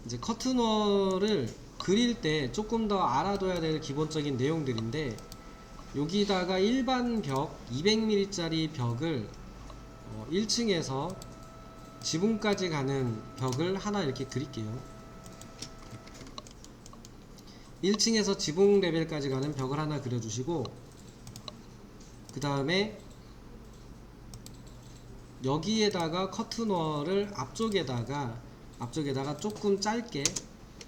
이제 커튼월을 그릴 때 조금 더 알아둬야 될 기본적인 내용들인데, 여기다가 일반 벽 200mm 짜리 벽을 1층에서 지붕까지 가는 벽을 하나 이렇게 그릴게요. 1층에서 지붕 레벨까지 가는 벽을 하나 그려주시고, 그 다음에 여기에다가 커튼월을 앞쪽에다가 조금 짧게,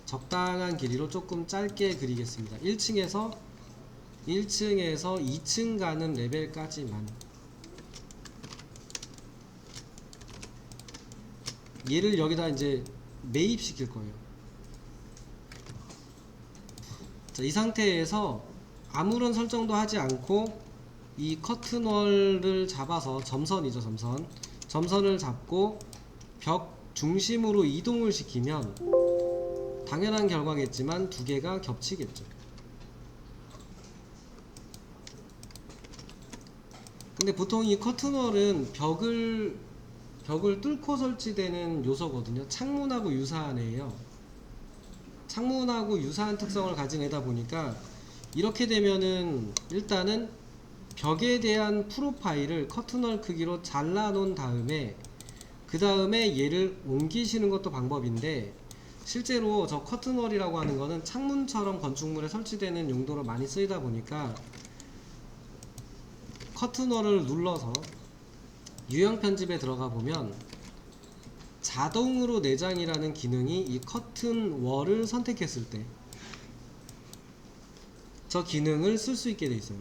적당한 길이로 조금 짧게 그리겠습니다. 1층에서 2층 가는 레벨까지만. 얘를 여기다 이제 매입시킬 거예요. 자, 이 상태에서 아무런 설정도 하지 않고 이 커튼월을 잡아서, 점선이죠, 점선을 잡고 벽 중심으로 이동을 시키면 당연한 결과겠지만 두 개가 겹치겠죠. 근데 보통 이 커튼월은 벽을 뚫고 설치되는 요소거든요. 창문하고 유사한 애예요. 창문하고 유사한 특성을 가진 애다 보니까 이렇게 되면은 일단은 벽에 대한 프로파일을 커튼월 크기로 잘라 놓은 다음에, 그 다음에 얘를 옮기시는 것도 방법인데, 실제로 저 커튼월이라고 하는 거는 창문처럼 건축물에 설치되는 용도로 많이 쓰이다 보니까 커튼월을 눌러서 유형 편집에 들어가 보면 자동으로 내장이라는 기능이 이 커튼월을 선택했을 때 저 기능을 쓸 수 있게 돼 있어요.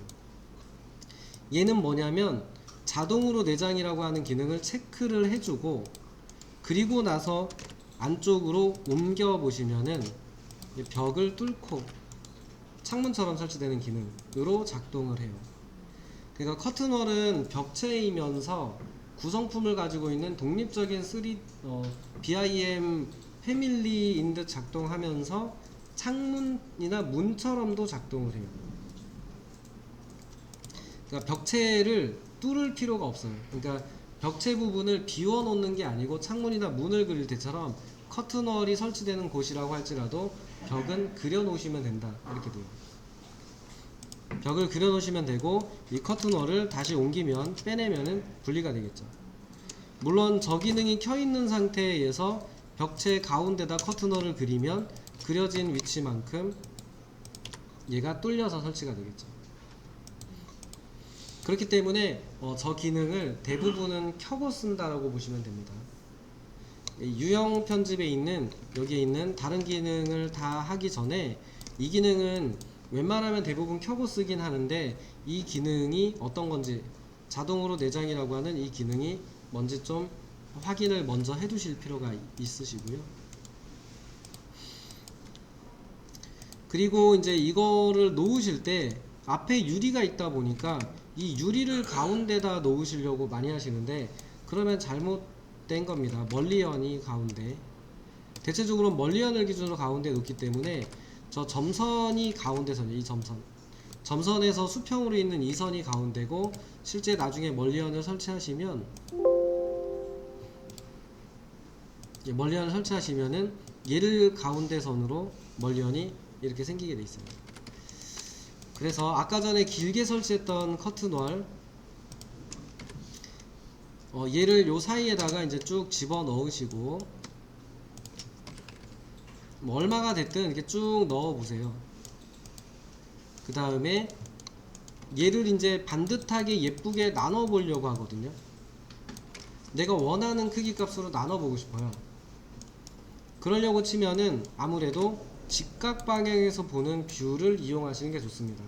얘는 뭐냐면 자동으로 내장이라고 하는 기능을 체크를 해주고, 그리고 나서 안쪽으로 옮겨 보시면은 벽을 뚫고 창문처럼 설치되는 기능으로 작동을 해요. 그러니까 커튼월은 벽체이면서 구성품을 가지고 있는 독립적인 BIM 패밀리인 듯 작동하면서 창문이나 문처럼도 작동을 해요. 그러니까 벽체를 뚫을 필요가 없어요. 그러니까 벽체 부분을 비워 놓는 게 아니고, 창문이나 문을 그릴 때처럼 커튼월이 설치되는 곳이라고 할지라도 벽은 그려 놓으시면 된다, 이렇게 돼요. 벽을 그려 놓으시면 되고, 이 커튼월을 다시 옮기면, 빼내면은 분리가 되겠죠. 물론 저 기능이 켜 있는 상태에서 벽체 가운데다 커튼월을 그리면 그려진 위치만큼 얘가 뚫려서 설치가 되겠죠. 그렇기 때문에 저 기능을 대부분은 켜고 쓴다라고 보시면 됩니다. 유형 편집에 있는, 여기에 있는 다른 기능을 다 하기 전에 이 기능은 웬만하면 대부분 켜고 쓰긴 하는데, 이 기능이 어떤 건지, 자동으로 내장이라고 하는 이 기능이 뭔지 좀 확인을 먼저 해 두실 필요가 있으시고요. 그리고 이제 이거를 놓으실 때 앞에 유리가 있다 보니까 이 유리를 가운데다 놓으시려고 많이 하시는데, 그러면 잘못된 겁니다. 멀리연이 가운데, 대체적으로 멀리연을 기준으로 가운데 놓기 때문에 저 점선이 가운데선이에요. 이 점선에서 수평으로 있는 이 선이 가운데고, 실제 나중에 멀리연을 설치하시면, 멀리연을 설치하시면은 얘를 가운데선으로 멀리연이 이렇게 생기게 돼 있어요. 그래서 아까 전에 길게 설치했던 커튼월, 얘를 요 사이에다가 이제 쭉 집어 넣으시고, 뭐 얼마가 됐든 이렇게 쭉 넣어 보세요. 그 다음에 얘를 이제 반듯하게 예쁘게 나눠 보려고 하거든요. 내가 원하는 크기 값으로 나눠 보고 싶어요. 그러려고 치면은 아무래도 직각 방향에서 보는 뷰를 이용하시는 게 좋습니다.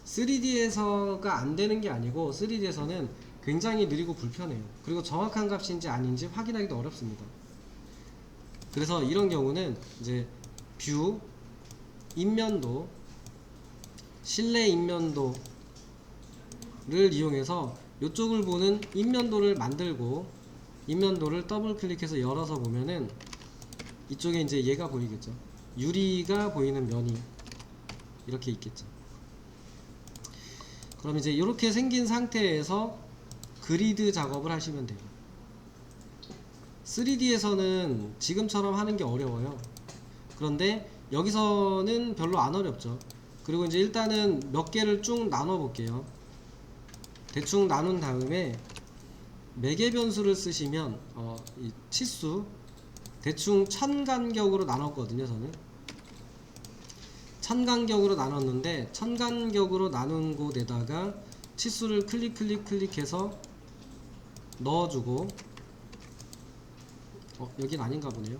3D에서가 안 되는 게 아니고, 3D에서는 굉장히 느리고 불편해요. 그리고 정확한 값인지 아닌지 확인하기도 어렵습니다. 그래서 이런 경우는 이제 뷰, 인면도, 실내 인면도를 이용해서 이쪽을 보는 인면도를 만들고, 인면도를 더블 클릭해서 열어서 보면은 이쪽에 이제 얘가 보이겠죠. 유리가 보이는 면이 이렇게 있겠죠. 그럼 이제 이렇게 생긴 상태에서 그리드 작업을 하시면 돼요. 3D에서는 지금처럼 하는 게 어려워요. 그런데 여기서는 별로 안 어렵죠. 그리고 이제 일단은 몇 개를 쭉 나눠 볼게요. 대충 나눈 다음에 매개 변수를 쓰시면 이 치수 대충 1000 간격으로 나눴거든요. 저는 1000 간격으로 나눴는데 1000 간격으로 나눈 곳에다가 치수를 클릭해서 넣어주고 여긴 아닌가 보네요.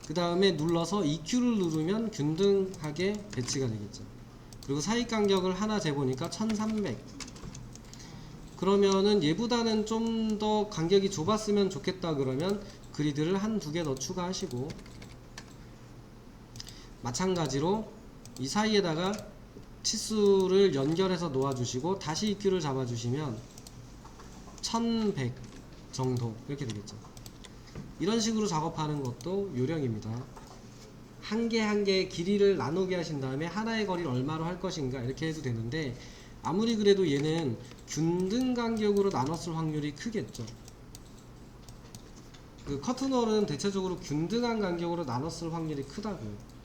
그 다음에 눌러서 EQ를 누르면 균등하게 배치가 되겠죠. 그리고 사이 간격을 하나 재보니까 1300. 그러면은 얘보다는 좀 더 간격이 좁았으면 좋겠다 그러면 그리드를 한두 개 더 추가하시고, 마찬가지로 이 사이에다가 치수를 연결해서 놓아주시고 다시 EQ를 잡아주시면 1100 정도 이렇게 되겠죠. 이런 식으로 작업하는 것도 요령입니다. 한 개 한 개 길이를 나누게 하신 다음에 하나의 거리를 얼마로 할 것인가 이렇게 해도 되는데, 아무리 그래도 얘는 균등 간격으로 나눴을 확률이 크겠죠. 그 커튼홀은 대체적으로 균등한 간격으로 나눴을 확률이 크다고요.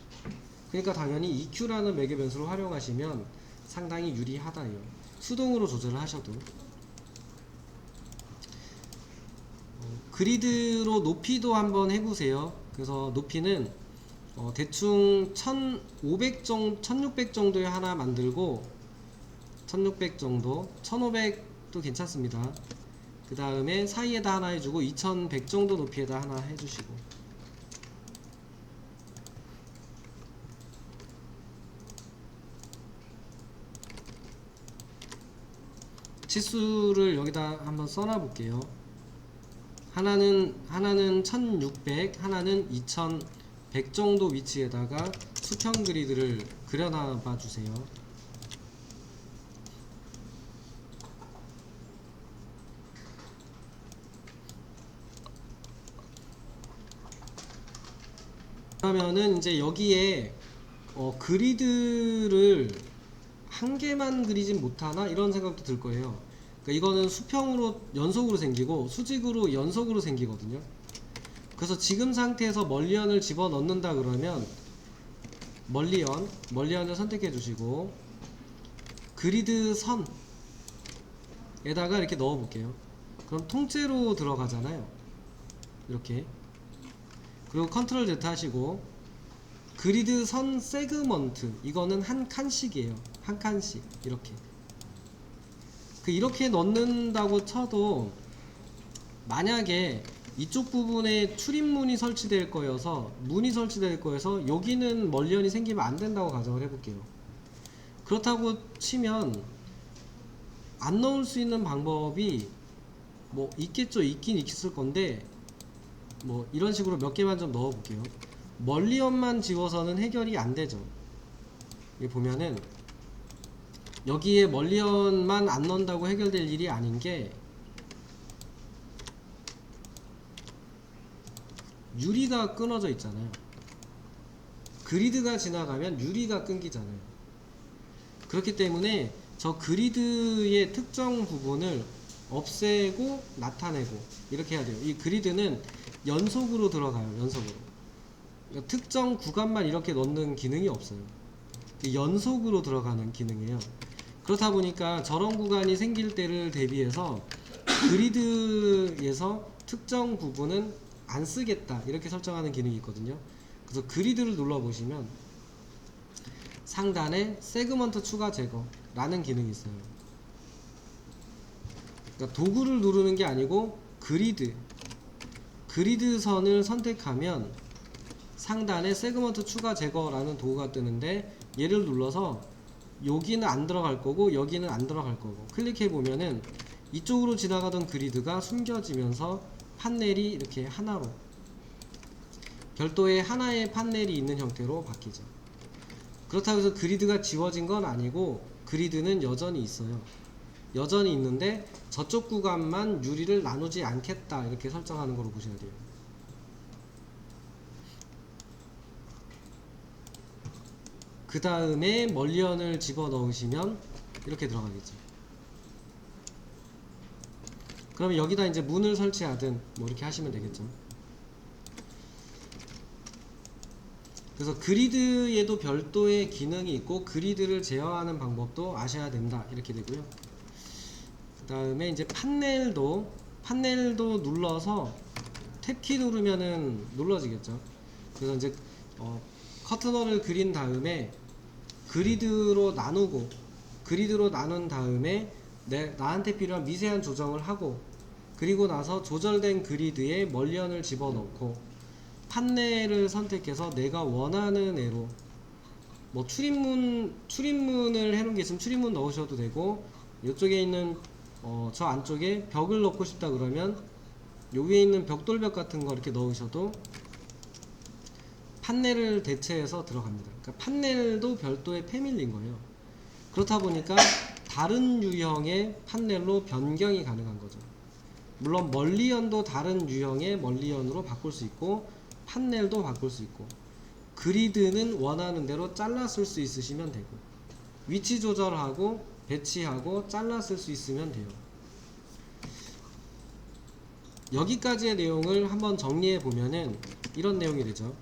그러니까 당연히 EQ라는 매개 변수를 활용하시면 상당히 유리하다요. 수동으로 조절을 하셔도. 그리드로 높이도 한번 해보세요. 그래서 높이는 대충 1600 정도에 하나 만들고, 1600 정도, 1500도 괜찮습니다. 그 다음에 사이에다 하나 해주고 2100 정도 높이에다 하나 해주시고, 치수를 여기다 한번 써놔 볼게요. 하나는 1600, 하나는 2100 정도 위치에다가 수평 그리드를 그려놔 주세요. 그러면은 이제 여기에 그리드를 한 개만 그리진 못하나 이런 생각도 들 거예요. 그러니까 이거는 수평으로 연속으로 생기고 수직으로 연속으로 생기거든요. 그래서 지금 상태에서 멀리언을 집어 넣는다 그러면 멀리언을 선택해 주시고 그리드 선에다가 이렇게 넣어 볼게요. 그럼 통째로 들어가잖아요. 이렇게. 그리고 컨트롤 Z 하시고 그리드 선 세그먼트, 이거는 한 칸씩이에요. 한 칸씩 이렇게. 이렇게 넣는다고 쳐도 만약에 이쪽 부분에 출입문이 설치될 거여서 여기는 멀리언이 생기면 안 된다고 가정을 해볼게요. 그렇다고 치면 안 넣을 수 있는 방법이 뭐 있겠죠. 있긴 있을 건데 뭐 이런 식으로 몇 개만 좀 넣어 볼게요. 멀리언만 지워서는 해결이 안 되죠. 여기 보면은 여기에 멀리언만 안 넣는다고 해결될 일이 아닌 게, 유리가 끊어져 있잖아요. 그리드가 지나가면 유리가 끊기잖아요. 그렇기 때문에 저 그리드의 특정 부분을 없애고 나타내고 이렇게 해야 돼요. 이 그리드는 연속으로 들어가요. 연속으로. 그러니까 특정 구간만 이렇게 넣는 기능이 없어요. 연속으로 들어가는 기능이에요. 그렇다 보니까 저런 구간이 생길 때를 대비해서 그리드에서 특정 부분은 안 쓰겠다 이렇게 설정하는 기능이 있거든요. 그래서 그리드를 눌러 보시면 상단에 세그먼트 추가 제거 라는 기능이 있어요. 그러니까 도구를 누르는 게 아니고 그리드 선을 선택하면 상단에 세그먼트 추가 제거라는 도구가 뜨는데, 얘를 눌러서 여기는 안 들어갈 거고 여기는 안 들어갈 거고 클릭해 보면은 이쪽으로 지나가던 그리드가 숨겨지면서 판넬이 이렇게 하나로, 별도의 하나의 판넬이 있는 형태로 바뀌죠. 그렇다고 해서 그리드가 지워진 건 아니고 그리드는 여전히 있어요. 여전히 있는데 저쪽 구간만 유리를 나누지 않겠다 이렇게 설정하는 걸로 보시면 돼요. 그 다음에 멀리언을 집어 넣으시면 이렇게 들어가겠죠. 그러면 여기다 이제 문을 설치하든 뭐 이렇게 하시면 되겠죠. 그래서 그리드에도 별도의 기능이 있고 그리드를 제어하는 방법도 아셔야 된다 이렇게 되고요. 그 다음에 이제 판넬도 눌러서 탭키 누르면은 눌러지겠죠. 그래서 이제 커트너를 그린 다음에 그리드로 나눈 다음에 나한테 필요한 미세한 조정을 하고, 그리고 나서 조절된 그리드에 멀리언을 집어넣고 판넬을 선택해서 내가 원하는 애로 뭐 출입문을 해놓은 게 있으면 출입문 넣으셔도 되고, 이쪽에 있는 저 안쪽에 벽을 넣고 싶다 그러면 요 위에 있는 벽돌벽 같은 거 이렇게 넣으셔도 판넬을 대체해서 들어갑니다. 그러니까 판넬도 별도의 패밀리인 거예요. 그렇다 보니까 다른 유형의 판넬로 변경이 가능한 거죠. 물론 멀리언도 다른 유형의 멀리언으로 바꿀 수 있고 판넬도 바꿀 수 있고, 그리드는 원하는 대로 잘라 쓸 수 있으시면 되고, 위치 조절하고 배치하고 잘라 쓸 수 있으면 돼요. 여기까지의 내용을 한번 정리해 보면은 이런 내용이 되죠.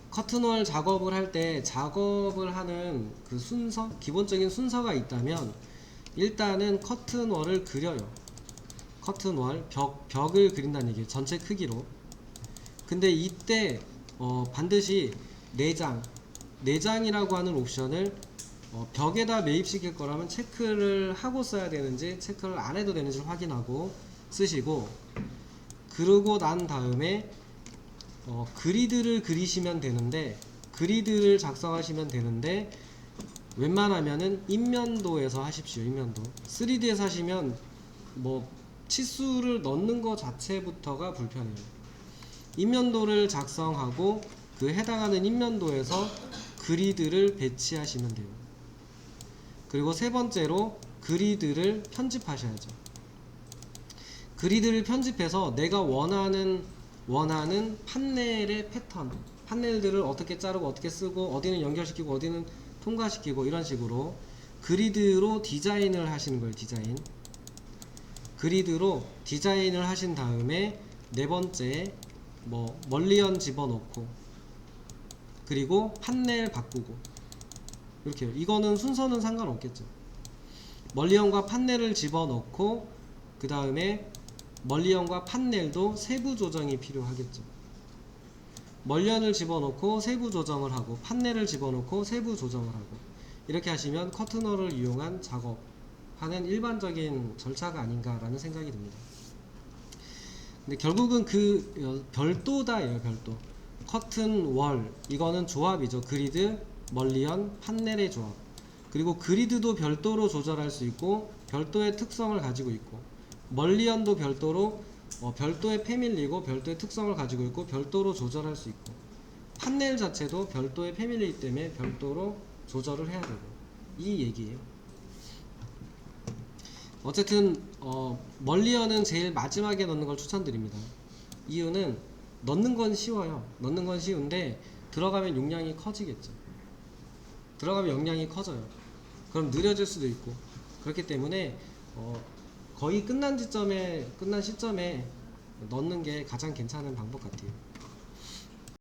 커튼월 작업을 할 때 작업을 하는 그 순서, 기본적인 순서가 있다면 일단은 커튼월을 그려요. 커튼월, 벽을 그린다는 얘기예요. 전체 크기로. 근데 이때 반드시 내장이라고 하는 옵션을 벽에다 매입시킬 거라면 체크를 하고 써야 되는지 체크를 안 해도 되는지 확인하고 쓰시고, 그러고 난 다음에 그리드를 그리시면 되는데, 그리드를 작성하시면 되는데 웬만하면은 인면도에서 하십시오. 인면도. 3D에서 하시면 뭐 치수를 넣는 거 자체부터가 불편해요. 인면도를 작성하고 그 해당하는 인면도에서 그리드를 배치하시면 돼요. 그리고 세 번째로 그리드를 편집하셔야죠. 그리드를 편집해서 내가 원하는 판넬의 패턴, 판넬들을 어떻게 자르고 어떻게 쓰고 어디는 연결시키고 어디는 통과시키고 이런 식으로 그리드로 디자인을 하시는 거예요. 그리드로 디자인을 하신 다음에 네 번째 뭐 멀리언 집어넣고 그리고 판넬 바꾸고 이렇게요. 이거는 순서는 상관없겠죠. 멀리언과 판넬을 집어넣고 그 다음에 멀리언과 판넬도 세부 조정이 필요하겠죠. 멀리언을 집어넣고 세부 조정을 하고 판넬을 집어넣고 세부 조정을 하고 이렇게 하시면 커튼월을 이용한 작업하는 일반적인 절차가 아닌가라는 생각이 듭니다. 근데 결국은 그 별도다예요. 별도. 커튼월 이거는 조합이죠. 그리드, 멀리언, 판넬의 조합. 그리고 그리드도 별도로 조절할 수 있고 별도의 특성을 가지고 있고, 멀리언도 별도로 별도의 패밀리고 별도의 특성을 가지고 있고 별도로 조절할 수 있고, 판넬 자체도 별도의 패밀리이기 때문에 별도로 조절을 해야 되고, 이 얘기예요. 어쨌든 멀리언은 제일 마지막에 넣는 걸 추천드립니다. 이유는 넣는 건 쉬워요. 넣는 건 쉬운데 들어가면 용량이 커지겠죠. 들어가면 용량이 커져요. 그럼 느려질 수도 있고, 그렇기 때문에 거의 끝난 시점에 넣는 게 가장 괜찮은 방법 같아요.